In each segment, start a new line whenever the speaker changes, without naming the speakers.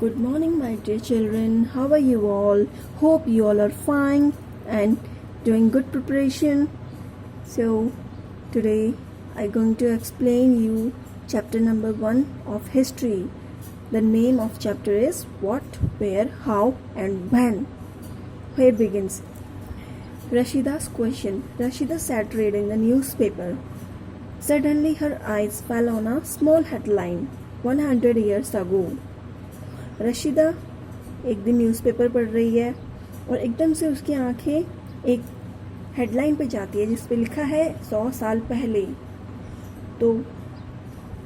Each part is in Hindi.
Good morning, my dear children. How are you all? Hope you all are fine and doing good preparation. So, today I'm going to explain you chapter number 1 of history. The name of chapter is What, Where, How and When. Here begins. Rashida's question. Rashida sat reading the newspaper. Suddenly her eyes fell on a small headline. 100 years ago. Rashida एक दिन न्यूज़पेपर पढ़ रही है और एकदम से उसकी आंखें एक हेडलाइन पे जाती है जिस पे लिखा है 100 साल पहले. तो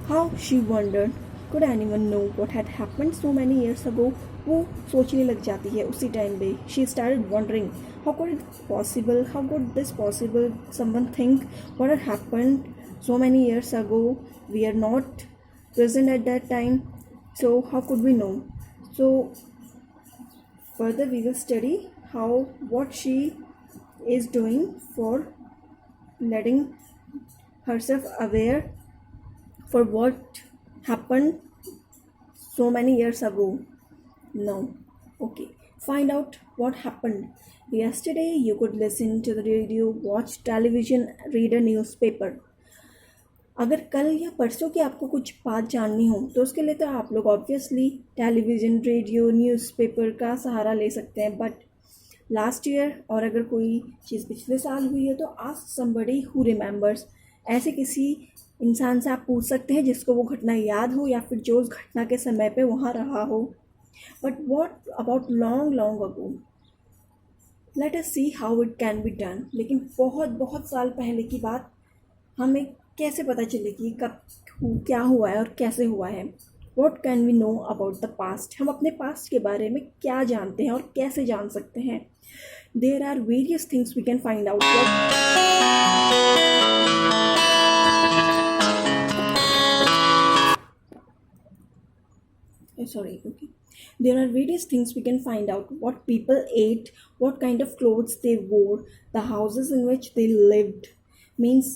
how she wondered could anyone know what had happened so many years ago. वो सोचने लग जाती है उसी टाइम पे. She started wondering how could it possible, how could this possible, someone think what had happened so many years ago. We are not present at that time, so how could we know? So further we will study how what she is doing for letting herself aware for what happened so many years ago. Now, okay, find out what happened. Yesterday you could listen to the radio, watch television, read a newspaper. अगर कल या परसों की आपको कुछ बात जाननी हो तो उसके लिए तो आप लोग ऑब्वियसली टेलीविज़न, रेडियो, न्यूज़पेपर का सहारा ले सकते हैं. बट लास्ट ईयर और अगर कोई चीज़ पिछले साल हुई है तो आस्क समबडी हु रिमेंबर्स. ऐसे किसी इंसान से आप पूछ सकते हैं जिसको वो घटना याद हो या फिर जो उस घटना के समय पे वहाँ रहा हो. But what about long long ago. Let us see how it can be done. लेकिन बहुत बहुत साल पहले की बात हमें कैसे पता चलेगी कब क्या हुआ है और कैसे हुआ है. What can we know about the past. हम अपने पास्ट के बारे में क्या जानते हैं और कैसे जान सकते हैं. There are various things we can find out. There are various things we can find out. What people ate, what kind of clothes they wore, the houses in which they lived. Means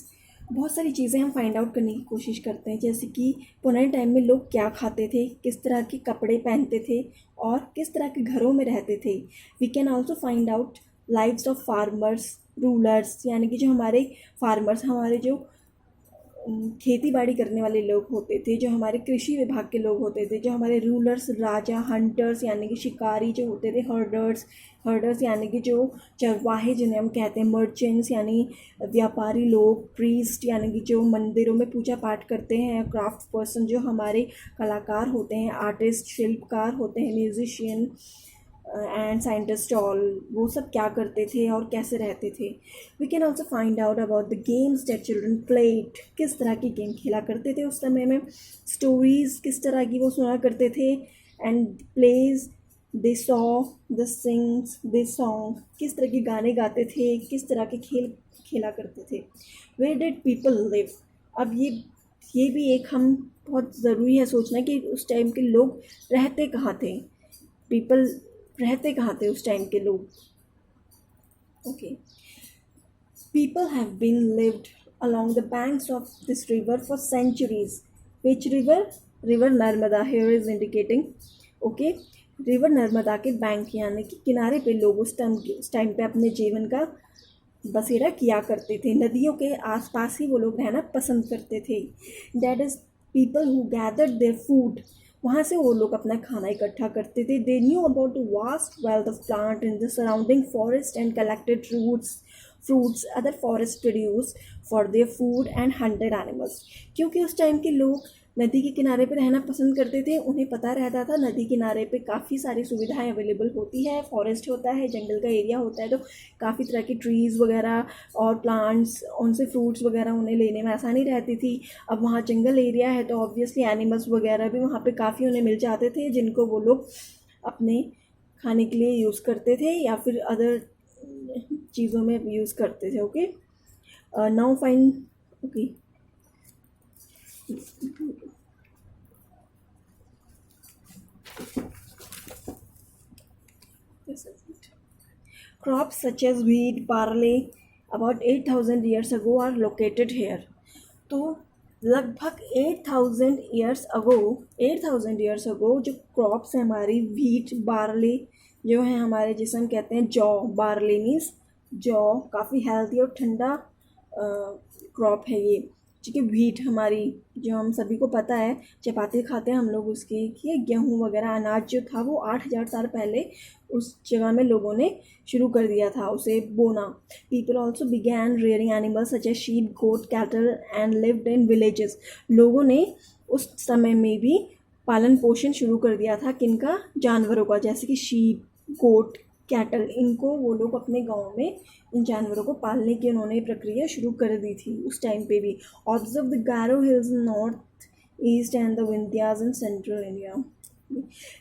बहुत सारी चीज़ें हम फाइंड आउट करने की कोशिश करते हैं, जैसे कि पुराने टाइम में लोग क्या खाते थे, किस तरह के कपड़े पहनते थे और किस तरह के घरों में रहते थे. We can also find out lives of farmers, rulers, यानी कि जो हमारे फार्मर्स, हमारे जो खेती बाड़ी करने वाले लोग होते थे, जो हमारे कृषि विभाग के लोग होते थे, जो हमारे रूलर्स, राजा, हंटर्स यानी कि शिकारी जो होते थे, हर्डर्स यानी कि जो चरवाहे जिन्हें हम कहते हैं, मर्चेंट्स यानी व्यापारी लोग, प्रीस्ट यानी कि जो मंदिरों में पूजा पाठ करते हैं, क्राफ्ट पर्सन जो हमारे कलाकार होते हैं, आर्टिस्ट, शिल्पकार होते हैं, म्यूजिशियन एंड साइंटिस्ट, ऑल वो सब क्या करते थे और कैसे रहते थे. We can also find out about the games that children played. किस तरह की गेम खेला करते थे उस समय में. स्टोरीज किस तरह की वो सुना करते थे. And plays they saw, the sings they song, किस तरह के गाने गाते थे, किस तरह के खेल खेला करते थे. Where did people live. अब ये भी एक हम बहुत ज़रूरी है सोचना कि उस टाइम के लोग रहते कहाँ थे. पीपल रहते कहाँ थे उस टाइम के लोग. Okay. People have been lived along the banks of this river for centuries. Which river? River Narmada. Here is indicating. Okay. River Narmada के बैंक यानी कि किनारे पे लोग उस टाइम पे अपने जीवन का बसेरा किया करते थे. नदियों के आसपास ही वो लोग रहना पसंद करते थे. That is people who gathered their food. वहाँ से वो लोग अपना खाना इकट्ठा करते थे. They knew about the vast wealth of plant in the surrounding forest and collected roots, fruits, other forest produce for their food and hunted animals. क्योंकि उस टाइम के लोग नदी के किनारे पे रहना पसंद करते थे. उन्हें पता रहता था नदी किनारे पे काफ़ी सारी सुविधाएं अवेलेबल होती है. फॉरेस्ट होता है, जंगल का एरिया होता है, तो काफ़ी तरह की ट्रीज़ वगैरह और प्लांट्स, उनसे फ्रूट्स वगैरह उन्हें लेने में आसानी रहती थी. अब वहाँ जंगल एरिया है तो ऑब्वियसली एनिमल्स वगैरह भी वहाँ पे काफ़ी उन्हें मिल जाते थे जिनको वो लोग अपने खाने के लिए यूज़ करते थे या फिर अदर चीज़ों में यूज़ करते थे. Okay. Now fine. Okay. Crops such as wheat, barley, about 8,000 years ago are located here. तो लगभग 8,000 ईयर्स अगो जो क्रॉप्स हैं हमारी, व्हीट, बार्ली जो है हमारे, जिसे हम कहते हैं जौ, बार्ली मीन्स जौ, काफ़ी हेल्थी और ठंडा क्रॉप है ये। ठीक है, व्हीट हमारी, जो हम सभी को पता है चपाती खाते हैं हम लोग उसकी, कि गेहूँ वगैरह अनाज जो था वो 8,000 साल पहले उस जगह में लोगों ने शुरू कर दिया था उसे बोना। People also began rearing animals such as sheep, goat, cattle and lived in villages. लोगों ने उस समय में भी पालन पोषण शुरू कर दिया था, किनका? जानवरों का, जैसे कि शीप, गोट, कैटल, इनको वो लोग अपने गाँव में इन जानवरों को पालने की उन्होंने प्रक्रिया शुरू कर दी थी उस टाइम पे भी। Observe the Garo hills in north east and the Vindhyas in central India.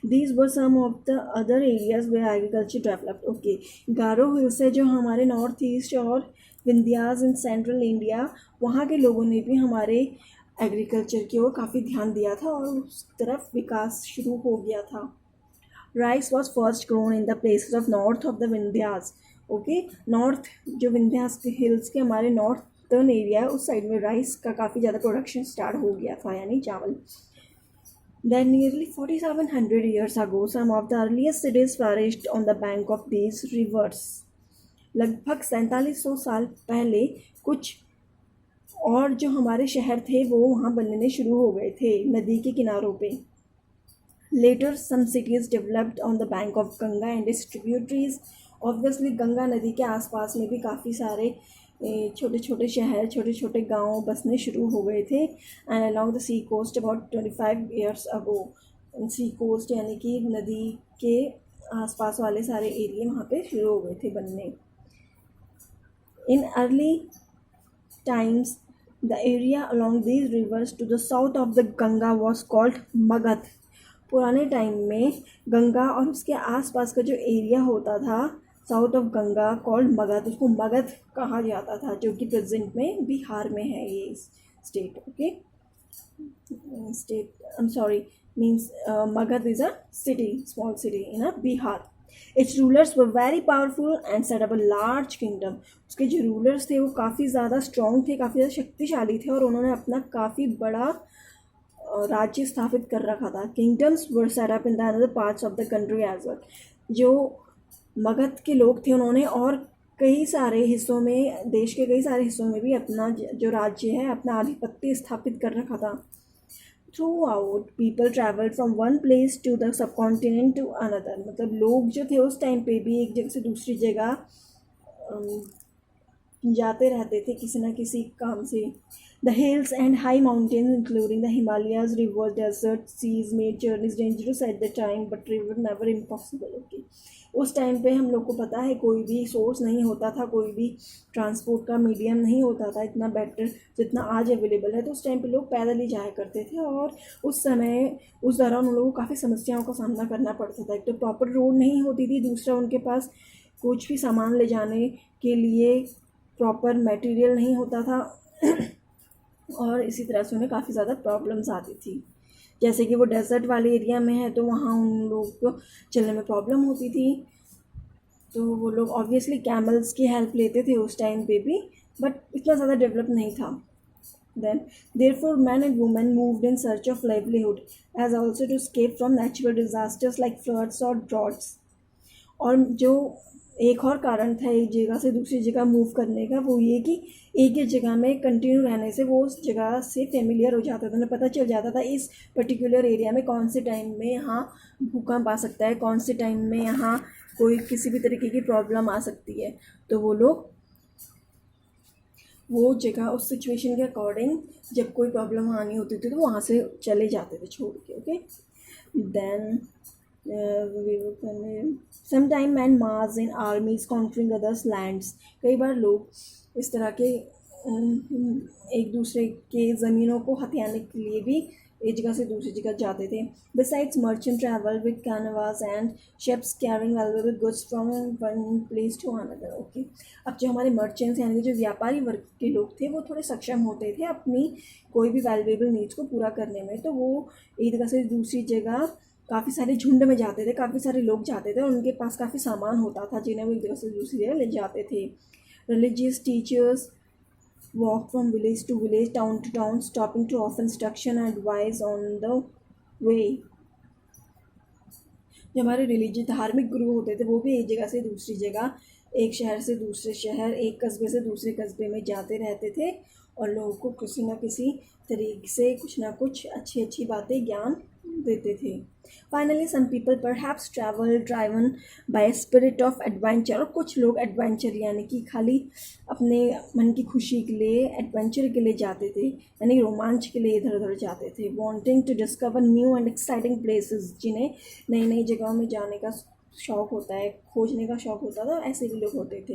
These were some of the other areas where agriculture developed. Okay, Garo hills है जो हमारे नॉर्थ ईस्ट और विंध्यास इन सेंट्रल इंडिया, वहाँ के लोगों ने भी हमारे एग्रीकल्चर की ओर काफ़ी ध्यान दिया था और उस तरफ विकास शुरू हो गया था। Rice was first grown in the places of north of the Vindhyas. Okay, north जो विंध्यास के हिल्स के हमारे नॉर्थर्न एरिया है उस साइड में राइस का काफ़ी ज़्यादा प्रोडक्शन स्टार्ट हो गया था, यानी चावल। Then nearly 4,700 years ago, some of the earliest cities flourished on the bank of these rivers. लगभग 4700 साल पहले कुछ और जो हमारे शहर थे वो वहाँ बनने शुरू हो गए थे नदी के किनारों पे। Later, some cities developed on the bank of Ganga and its tributaries. Obviously, Ganga नदी के आसपास में भी काफ़ी सारे छोटे छोटे शहर, छोटे छोटे गांव बसने शुरू हो गए थे। And along the sea coast about 25 years ago. Sea coast यानी कि नदी के आसपास वाले सारे एरिया वहाँ पे शुरू हो गए थे बनने। In early times the area along these rivers to the south of the Ganga was called Magadh. पुराने टाइम में गंगा और उसके आसपास का जो एरिया होता था south of Ganga called Magadh, उसको मगध कहा जाता था, जो कि प्रेजेंट में बिहार में है ये state. Okay, state, I am sorry, means Magadh is a city, small city in a Bihar. It's rulers were very powerful and set up a large kingdom. उसके जो रूलर्स थे वो काफ़ी ज़्यादा स्ट्रॉन्ग थे, काफ़ी ज़्यादा शक्तिशाली थे और उन्होंने अपना काफ़ी बड़ा राज्य स्थापित कर रखा था। Kingdoms were set up in the other parts of the country as well. जो मगध के लोग थे उन्होंने और कई सारे हिस्सों में, देश के कई सारे हिस्सों में भी अपना जो राज्य है, अपना आधिपत्य स्थापित कर रखा था। Throughout people travelled from one place to the subcontinent to another. मतलब लोग जो थे उस टाइम पे भी एक जगह से दूसरी जगह जाते रहते थे किसी न किसी काम से। The hills and high mountains including the Himalayas, river, desert, seas made journeys dangerous at the time but river never impossible. Okay, उस टाइम पे हम लोग को पता है कोई भी सोर्स नहीं होता था, कोई भी ट्रांसपोर्ट का मीडियम नहीं होता था इतना बेटर जितना आज अवेलेबल है। तो उस टाइम पे लोग पैदल ही जाया करते थे और उस समय उस दौरान उन लोगों को काफ़ी समस्याओं का सामना करना पड़ता था। एक तो प्रॉपर रोड नहीं होती थी, दूसरा उनके पास कुछ भी सामान ले जाने के लिए प्रॉपर मटेरियल नहीं होता था और इसी तरह से उन्हें काफ़ी ज़्यादा प्रॉब्लम्स आती थी। जैसे कि वो डेजर्ट वाले एरिया में है तो वहाँ उन लोगों को चलने में प्रॉब्लम होती थी, तो वो लोग ऑब्वियसली कैमल्स की हेल्प लेते थे उस टाइम पे भी, बट इतना ज़्यादा डेवलप नहीं था। Then therefore men and women moved in search of livelihood as also to escape from natural disasters like floods or droughts। और जो एक और कारण था एक जगह से दूसरी जगह मूव करने का, वो ये कि एक ही जगह में कंटिन्यू रहने से वो उस जगह से फेमिलियर हो जाता था, उन्हें पता चल जाता था इस पर्टिकुलर एरिया में कौन से टाइम में यहाँ भूकंप आ सकता है, कौन से टाइम में यहाँ कोई किसी भी तरीके की प्रॉब्लम आ सकती है। तो वो लोग वो जगह उस सिचुएशन के अकॉर्डिंग जब कोई प्रॉब्लम आनी होती थी तो वहाँ से चले जाते थे छोड़ के। ओके, देन समटाइम मैन मार्च इन आर्मीज कॉन्करिंग अदर्स लैंड्स। कई बार लोग इस तरह के एक दूसरे के ज़मीनों को हथियाने के लिए भी एक जगह से दूसरी जगह जाते थे। Besides merchant travel with canvas and ships carrying valuable goods from one place to another. Okay, अब जो हमारे मर्चेंट्स यानी जो व्यापारी वर्ग के लोग थे वो थोड़े सक्षम होते थे अपनी कोई भी वैल्यूएबल नीड्स को पूरा करने में, तो वो एक जगह से दूसरी जगह काफ़ी सारे झुंड में जाते थे, काफ़ी सारे लोग जाते थे और उनके पास काफ़ी सामान होता था जिन्हें वो एक जगह से दूसरी जगह ले जाते थे। Religious teachers walk from village to village, town to town, stopping to offer instruction and advice on the way. जो हमारे रिलीजियस धार्मिक गुरु होते थे वो भी एक जगह से दूसरी जगह, एक शहर से दूसरे शहर, एक कस्बे से दूसरे कस्बे में जाते रहते थे और लोगों को किसी न किसी तरीके से कुछ ना कुछ अच्छी अच्छी बातें ज्ञान देते थे. Finally some people perhaps travel driven by spirit of adventure. और कुछ लोग एडवेंचर यानी कि खाली अपने मन की खुशी के लिए एडवेंचर के लिए जाते थे, यानी रोमांच के लिए इधर उधर जाते थे. Wanting to discover new and exciting places, जिन्हें नई नई जगहों में जाने का शौक़ होता है, खोजने का शौक़ होता था, ऐसे भी लोग होते थे.